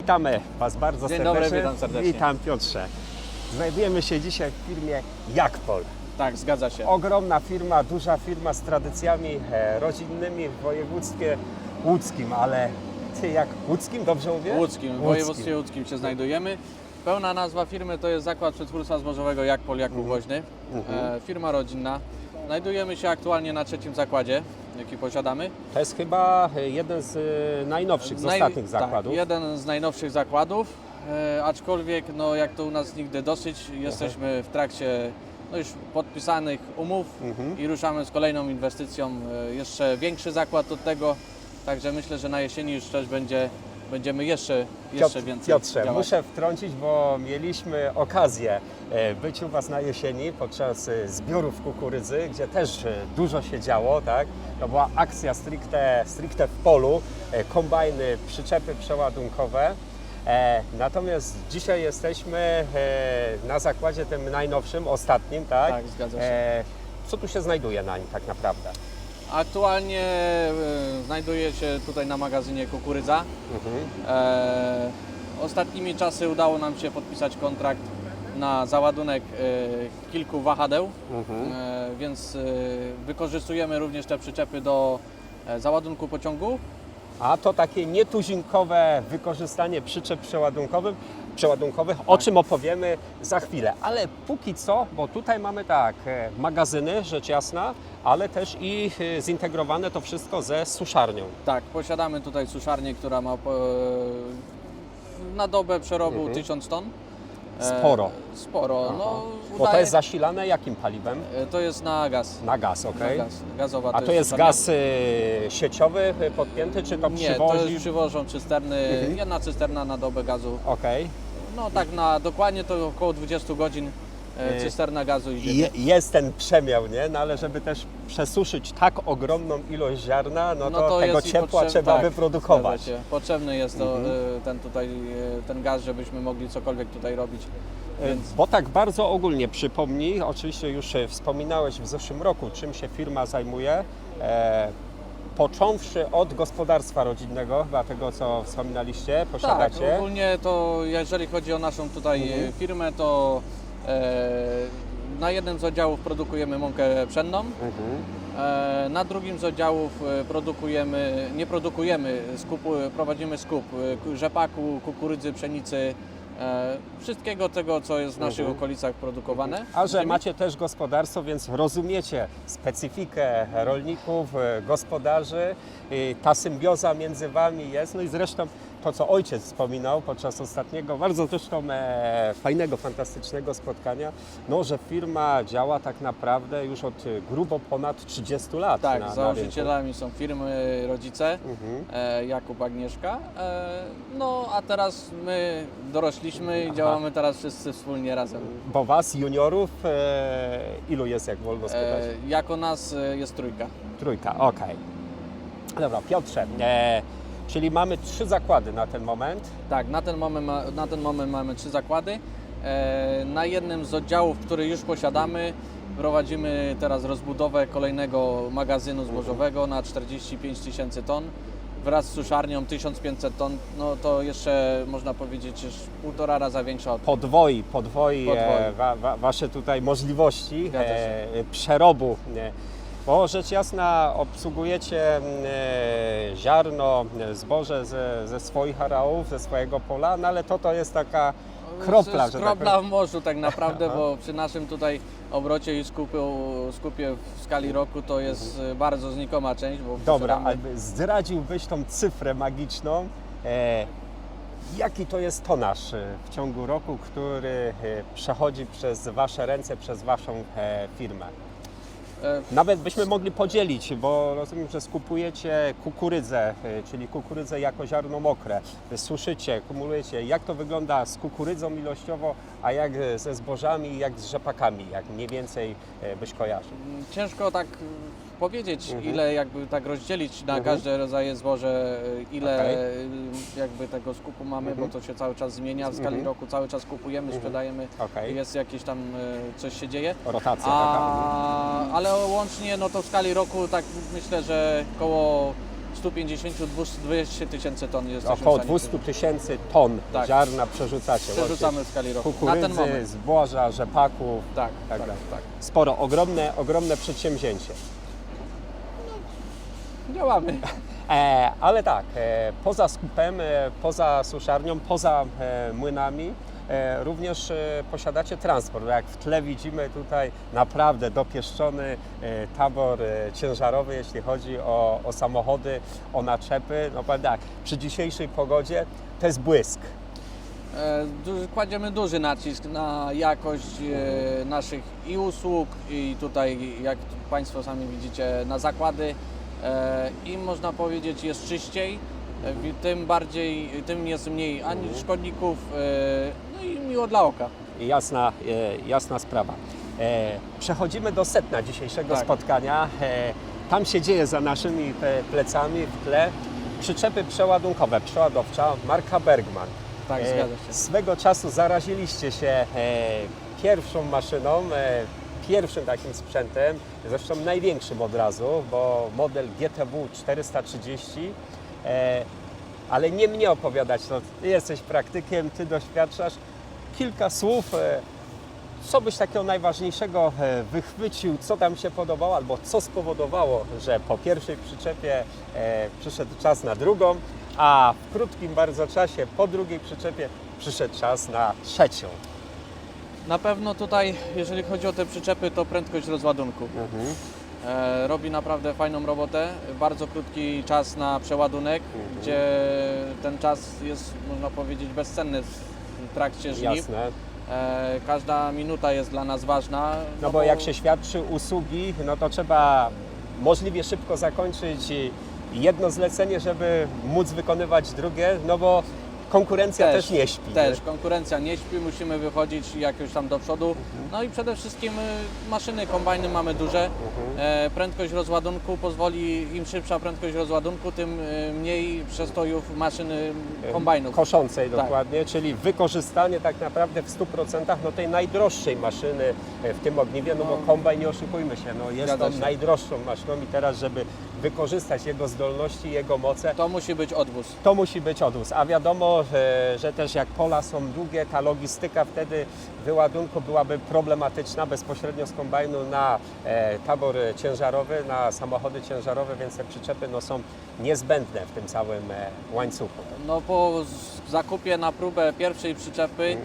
Witamy Was bardzo Dzień serdecznie. dobry, witam serdecznie. Witam Piotrze. Znajdujemy się dzisiaj w firmie Jakpol. Tak, zgadza się. Ogromna firma, duża firma z tradycjami rodzinnymi w województwie łódzkim, ale Ty jak łódzkim, dobrze mówię? Łódzkim, w województwie łódzkim się znajdujemy. Pełna nazwa firmy to jest Zakład Przetwórstwa Zbożowego Jakpol Jakub Woźny. Firma rodzinna. Znajdujemy się aktualnie na trzecim zakładzie, jaki posiadamy. To jest chyba jeden z najnowszych, z ostatnich zakładów. Tak, jeden z najnowszych zakładów, aczkolwiek no, jak to u nas nigdy dosyć, jesteśmy w trakcie już podpisanych umów i ruszamy z kolejną inwestycją, jeszcze większy zakład od tego, także myślę, że na jesieni już też będziemy jeszcze więcej Piotrze, działać. muszę wtrącić, bo mieliśmy okazję być u Was na jesieni podczas zbiorów kukurydzy, gdzie też dużo się działo, tak? To była akcja stricte w polu, kombajny, przyczepy przeładunkowe. Natomiast dzisiaj jesteśmy na zakładzie tym najnowszym, ostatnim, tak? Tak, zgadza się. Co tu się znajduje na nim tak naprawdę? Aktualnie znajduję się tutaj na magazynie kukurydza. Ostatnimi czasy udało nam się podpisać kontrakt na załadunek kilku wahadeł, więc wykorzystujemy również te przyczepy do załadunku pociągu. A to takie nietuzinkowe wykorzystanie przyczep przeładunkowych, o czym opowiemy za chwilę. Ale póki co, bo tutaj mamy tak, magazyny, rzecz jasna, ale też i zintegrowane to wszystko ze suszarnią. Tak, posiadamy tutaj suszarnię, która ma na dobę przerobu 1000 ton. Sporo. Sporo. No, Bo to jest zasilane jakim paliwem? To jest na gaz. Na gaz, okej. Na gaz. Gazowa A to jest suszarnia. gaz sieciowy podpięty, czy to Nie, przywozi? to jest przywożą cysterny, jedna cysterna na dobę gazu. Okej. No tak na dokładnie to około 20 godzin cysterna gazu idzie. Jest ten przemiał, nie? No ale żeby też przesuszyć tak ogromną ilość ziarna, no to tego jest i ciepła trzeba tak, wyprodukować. zgadza się. Potrzebny jest to, ten gaz, żebyśmy mogli cokolwiek tutaj robić. Więc Bo tak bardzo ogólnie przypomnij, oczywiście już wspominałeś w zeszłym roku, czym się firma zajmuje, począwszy od gospodarstwa rodzinnego, chyba tego co wspominaliście, tak, posiadacie. ogólnie to jeżeli chodzi o naszą tutaj firmę, to na jednym z oddziałów produkujemy mąkę pszenną, na drugim z oddziałów prowadzimy skup rzepaku, kukurydzy, pszenicy, wszystkiego tego, co jest w naszych okolicach produkowane. A że macie też gospodarstwo, więc rozumiecie specyfikę rolników, gospodarzy, ta symbioza między Wami jest, no i zresztą to, co ojciec wspominał podczas ostatniego, bardzo zresztą fajnego, fantastycznego spotkania, no, że firma działa tak naprawdę już od grubo ponad 30 lat. Tak, na założycielami są firmy rodzice, Jakub, Agnieszka, no a teraz my dorośliśmy i działamy teraz wszyscy wspólnie razem. Bo Was, juniorów, ilu jest, jak wolno spytać? Jako nas jest trójka. Trójka, okej. Dobra, Piotrze, czyli mamy 3 zakłady na ten moment. Tak, na ten moment mamy 3 zakłady. Na jednym z oddziałów, który już posiadamy, prowadzimy teraz rozbudowę kolejnego magazynu zbożowego na 45 000 ton. Wraz z suszarnią 1500 ton, no to jeszcze można powiedzieć już 1,5 raza większa od Podwoi Wasze tutaj możliwości Zgadza się. przerobu. Bo rzecz jasna obsługujecie ziarno, zboże ze swoich areałów, ze swojego pola, no ale to jest taka kropla, że tak kropla powiem. w morzu tak naprawdę, bo przy naszym tutaj obrocie i skupie w skali roku to jest bardzo znikoma część. Bo Dobra, posiadamy- ale zdradziłbyś tą cyfrę magiczną, jaki to jest tonaż w ciągu roku, który przechodzi przez Wasze ręce, przez Waszą firmę? Nawet byśmy mogli podzielić, bo rozumiem, że skupujecie kukurydzę, czyli kukurydzę jako ziarno mokre, suszycie, kumulujecie. Jak to wygląda z kukurydzą ilościowo, a jak ze zbożami, jak z rzepakami, jak mniej więcej byś kojarzył? Ciężko tak powiedzieć, ile jakby tak rozdzielić na każde rodzaje zboże, ile jakby tego skupu mamy, bo to się cały czas zmienia w skali roku, cały czas kupujemy, sprzedajemy, Okej. jest jakieś tam coś się dzieje. Rotacja taka. Ale łącznie no to w skali roku tak myślę, że około 150-200 tysięcy ton jesteśmy Około w stanie 200 tysięcy ton Tak. ziarna przerzucacie. przerzucamy w skali roku. Kukurydzy, Na ten moment. zboża, rzepaków. Tak, tak tak, dalej. tak. Sporo, ogromne przedsięwzięcie. Działamy. Ale tak, poza skupem, poza suszarnią, poza młynami, również posiadacie transport. Jak w tle widzimy tutaj naprawdę dopieszczony tabor ciężarowy, jeśli chodzi o samochody, o naczepy. No powiem tak, przy dzisiejszej pogodzie to jest błysk. Kładziemy duży nacisk na jakość naszych i usług, i tutaj, jak Państwo sami widzicie, na zakłady. Im można powiedzieć jest czyściej, tym jest mniej ani szkodników, no i miło dla oka. Jasna sprawa. Przechodzimy do sedna dzisiejszego Tak. spotkania. Tam się dzieje za naszymi plecami w tle przyczepy przeładowcza marka Bergman. Tak, zgadza się. Swego czasu zaraziliście się pierwszą maszyną, pierwszym takim sprzętem, zresztą największym od razu, bo model GTW 430, ale nie mnie opowiadać, no, ty jesteś praktykiem, ty doświadczasz. Kilka słów, co byś takiego najważniejszego wychwycił, co tam się podobało, albo co spowodowało, że po pierwszej przyczepie przyszedł czas na drugą, a w krótkim bardzo czasie po drugiej przyczepie przyszedł czas na trzecią. Na pewno tutaj, jeżeli chodzi o te przyczepy, to prędkość rozładunku. Robi naprawdę fajną robotę, bardzo krótki czas na przeładunek, gdzie ten czas jest, można powiedzieć, bezcenny w trakcie żniw. Jasne. Każda minuta jest dla nas ważna. No bo jak się świadczy usługi, no to trzeba możliwie szybko zakończyć jedno zlecenie, żeby móc wykonywać drugie, no bo konkurencja też nie śpi. Też, konkurencja nie śpi, musimy wychodzić jakoś tam do przodu. No i przede wszystkim maszyny, kombajny mamy duże. Prędkość rozładunku pozwoli, im szybsza prędkość rozładunku, tym mniej przestojów maszyny kombajnów. Koszącej Tak. dokładnie, czyli wykorzystanie tak naprawdę w 100% no tej najdroższej maszyny w tym ogniwie, no bo kombajn, nie oszukujmy się, no jest Zgadza on się. najdroższą maszyną i teraz, żeby wykorzystać jego zdolności, jego moce, To musi być odwóz. to musi być odwóz, a wiadomo, że też jak pola są długie, ta logistyka wtedy wyładunku byłaby problematyczna bezpośrednio z kombajnu na tabor ciężarowy, na samochody ciężarowe, więc te przyczepy no, są niezbędne w tym całym łańcuchu. No po zakupie na próbę pierwszej przyczepy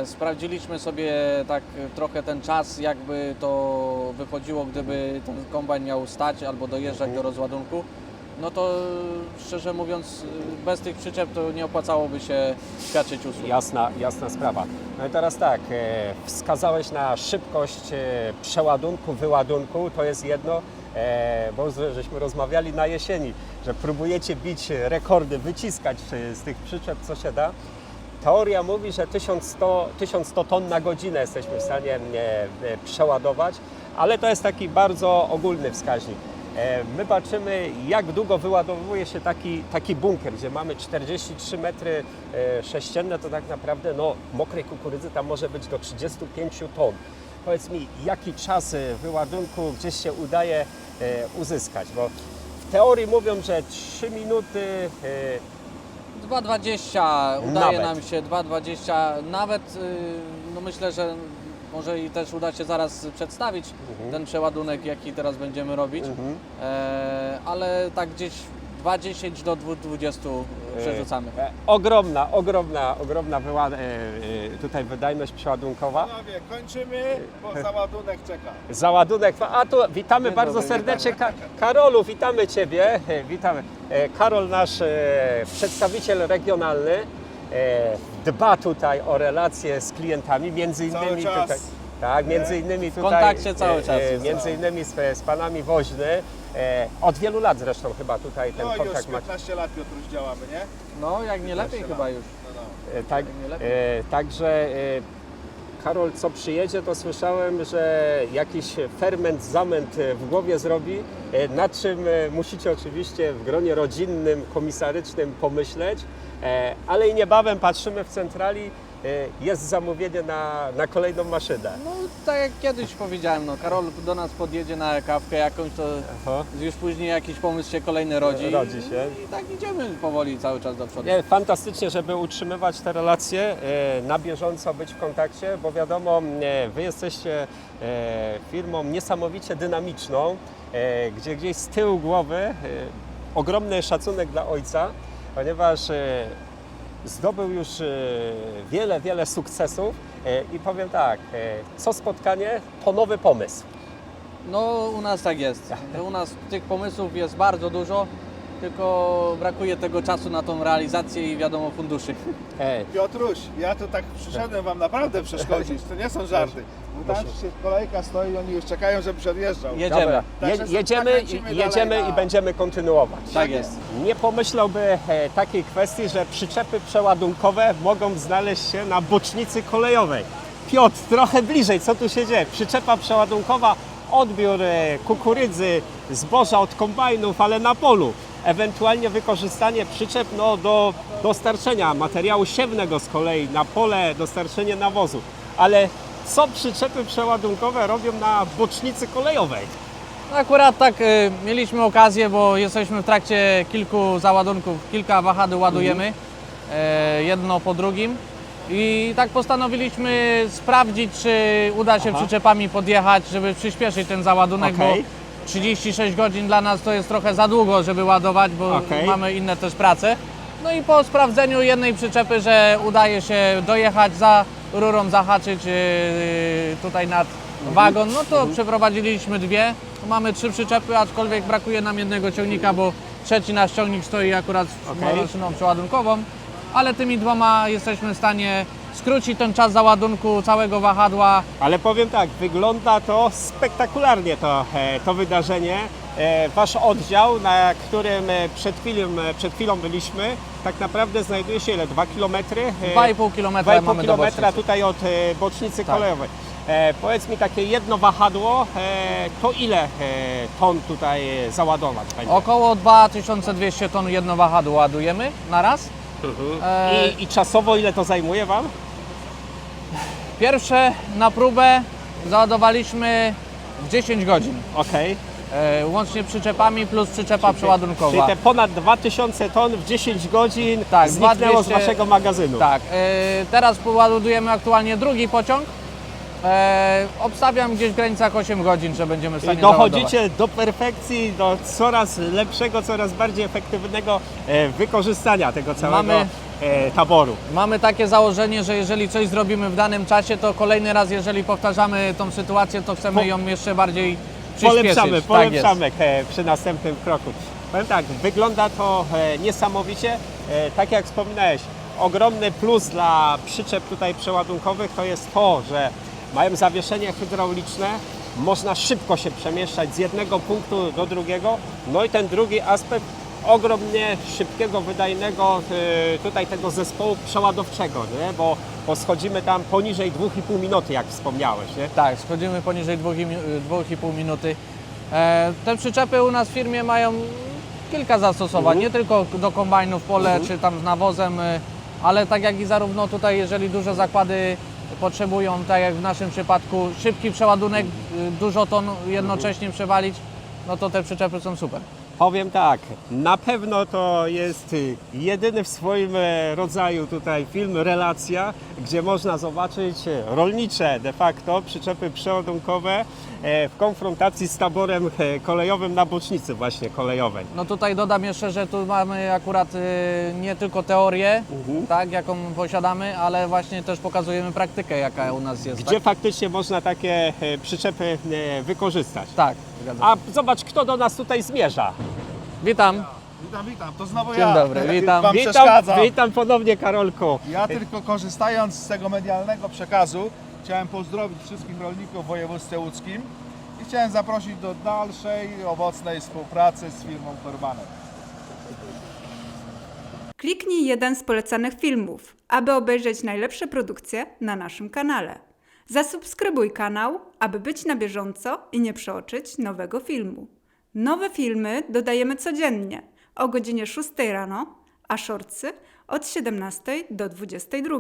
sprawdziliśmy sobie tak trochę ten czas, jakby to wychodziło, gdyby ten kombajn miał stać albo dojeżdżać do rozładunku. No to szczerze mówiąc, bez tych przyczep to nie opłacałoby się świadczyć usług. Jasna sprawa. No i teraz tak, wskazałeś na szybkość przeładunku, wyładunku, to jest jedno, bo żeśmy rozmawiali na jesieni, że próbujecie bić rekordy, wyciskać z tych przyczep co się da. Teoria mówi, że 1100 ton na godzinę jesteśmy w stanie przeładować, ale to jest taki bardzo ogólny wskaźnik. My patrzymy, jak długo wyładowuje się taki bunkier, gdzie mamy 43 metry sześcienne, to tak naprawdę no, mokrej kukurydzy tam może być do 35 ton. Powiedz mi, jaki czas wyładunku gdzieś się udaje uzyskać? Bo w teorii mówią, że 3 minuty... 2,20 udaje Nawet. nam się, 2,20 nawet, no myślę, że może i też uda się zaraz przedstawić ten przeładunek, jaki teraz będziemy robić, ale tak gdzieś 2,10 do 2,20 przerzucamy. Ogromna tutaj wydajność przeładunkowa. Panowie, kończymy, bo załadunek czeka. Załadunek. A tu witamy Dzień bardzo dobry, serdecznie. Karolu, witamy Ciebie. Witamy. Karol, nasz przedstawiciel regionalny, dba tutaj o relacje z klientami, między innymi czas. tutaj. Tak, między innymi tutaj. kontakcie cały czas jest. Między innymi z panami Woźny. Od wielu lat zresztą chyba tutaj ten No już kontakt macie. 15 lat Piotruś działamy, nie? No jak nie lepiej chyba już. Tak, nie lepiej. także Karol, co przyjedzie, to słyszałem, że jakiś ferment, zamęt w głowie zrobi, nad czym musicie oczywiście w gronie rodzinnym, komisarycznym pomyśleć, ale i niebawem patrzymy w centrali, jest zamówienie na kolejną maszynę. No tak jak kiedyś powiedziałem, no Karol do nas podjedzie na kawkę jakąś, to Aha. już później jakiś pomysł się kolejny rodzi. Rodzi się. I tak idziemy powoli cały czas do przodu. Nie, fantastycznie, żeby utrzymywać te relacje, na bieżąco być w kontakcie, bo wiadomo, wy jesteście firmą niesamowicie dynamiczną, gdzie gdzieś z tyłu głowy ogromny szacunek dla ojca, ponieważ zdobył już wiele sukcesów i powiem tak, co spotkanie, to nowy pomysł. No u nas tak jest. U nas tych pomysłów jest bardzo dużo, tylko brakuje tego czasu na tą realizację i wiadomo funduszy. Piotruś, ja tu tak przyszedłem wam naprawdę przeszkodzić, to nie są żarty. Bo tam się kolejka stoi, oni już czekają, żebym odjeżdżał. Jedziemy. Dobra, Także jedziemy zakręcimy dalej i będziemy kontynuować. Tak jest. Nie pomyślałby takiej kwestii, że przyczepy przeładunkowe mogą znaleźć się na bocznicy kolejowej. Piotr, trochę bliżej, co tu się dzieje? Przyczepa przeładunkowa, odbiór kukurydzy, zboża od kombajnów, ale na polu. Ewentualnie wykorzystanie przyczep do dostarczenia materiału siewnego z kolei na pole, dostarczenie nawozu. Ale co przyczepy przeładunkowe robią na bocznicy kolejowej? Akurat tak mieliśmy okazję, bo jesteśmy w trakcie kilku załadunków, kilka wahadeł ładujemy, jedno po drugim. I tak postanowiliśmy sprawdzić, czy uda się przyczepami podjechać, żeby przyspieszyć ten załadunek, Okej. bo 36 godzin dla nas to jest trochę za długo, żeby ładować, bo Okej. mamy inne też prace. No i po sprawdzeniu jednej przyczepy, że udaje się dojechać za rurą, zahaczyć tutaj nad wagon, no to przeprowadziliśmy dwie. Mamy 3 przyczepy, aczkolwiek brakuje nam jednego ciągnika, bo trzeci nasz ciągnik stoi akurat z Okej. maszyną przeładunkową, ale tymi dwoma jesteśmy w stanie skrócić ten czas załadunku całego wahadła. Ale powiem tak, wygląda to spektakularnie to wydarzenie. Wasz oddział, na którym przed chwilą byliśmy, tak naprawdę znajduje się ile? 2 km? 2,5 km mamy do 2,5 km bocznicy. tutaj od bocznicy Tak. kolejowej. Powiedz mi, takie jedno wahadło, to ile ton tutaj załadować będzie? Około 2200 ton jedno wahadło ładujemy na raz. I czasowo ile to zajmuje Wam? Pierwsze na próbę załadowaliśmy w 10 godzin. Okej. Łącznie przyczepami plus przyczepa przeładunkowa. Czyli te ponad 2000 ton w 10 godzin Tak, zniknęło z 2200 Waszego magazynu. Tak, teraz ładujemy aktualnie drugi pociąg. Obstawiam gdzieś w granicach 8 godzin, że będziemy w I stanie dochodzicie do perfekcji, do coraz lepszego, coraz bardziej efektywnego wykorzystania tego całego taboru. Mamy takie założenie, że jeżeli coś zrobimy w danym czasie, to kolejny raz, jeżeli powtarzamy tą sytuację, to chcemy ją jeszcze bardziej przyspieszyć. Polepszamy przy następnym kroku. Powiem tak, wygląda to niesamowicie. Tak jak wspominałeś, ogromny plus dla przyczep tutaj przeładunkowych to jest to, że mają zawieszenie hydrauliczne, można szybko się przemieszczać z jednego punktu do drugiego. No i ten drugi aspekt ogromnie szybkiego, wydajnego tutaj tego zespołu przeładowczego, nie? Bo schodzimy tam poniżej 2,5 minuty, jak wspomniałeś. Nie? Tak, schodzimy poniżej 2,5 minuty. Te przyczepy u nas w firmie mają kilka zastosowań, nie tylko do kombajnów pole czy tam z nawozem, ale tak jak i zarówno tutaj, jeżeli duże zakłady potrzebują, tak jak w naszym przypadku, szybki przeładunek, dużo ton jednocześnie przewalić, no to te przyczepy są super. Powiem tak, na pewno to jest jedyny w swoim rodzaju tutaj film, relacja, gdzie można zobaczyć rolnicze de facto przyczepy przeładunkowe w konfrontacji z taborem kolejowym na bocznicy właśnie kolejowej. No tutaj dodam jeszcze, że tu mamy akurat nie tylko teorię, tak, jaką posiadamy, ale właśnie też pokazujemy praktykę, jaka u nas jest. Gdzie faktycznie można takie przyczepy wykorzystać. Tak, zgadzam. A zobacz, kto do nas tutaj zmierza. Witam. Witam, to znowu Dzień ja. dobry, witam. Wam przeszkadzam. Witam ponownie, Karolku. Ja tylko korzystając z tego medialnego przekazu, chciałem pozdrowić wszystkich rolników w województwie łódzkim i chciałem zaprosić do dalszej, owocnej współpracy z firmą Korbanek. Kliknij jeden z polecanych filmów, aby obejrzeć najlepsze produkcje na naszym kanale. Zasubskrybuj kanał, aby być na bieżąco i nie przeoczyć nowego filmu. Nowe filmy dodajemy codziennie o godzinie 6 rano, a shortsy od 17 do 22.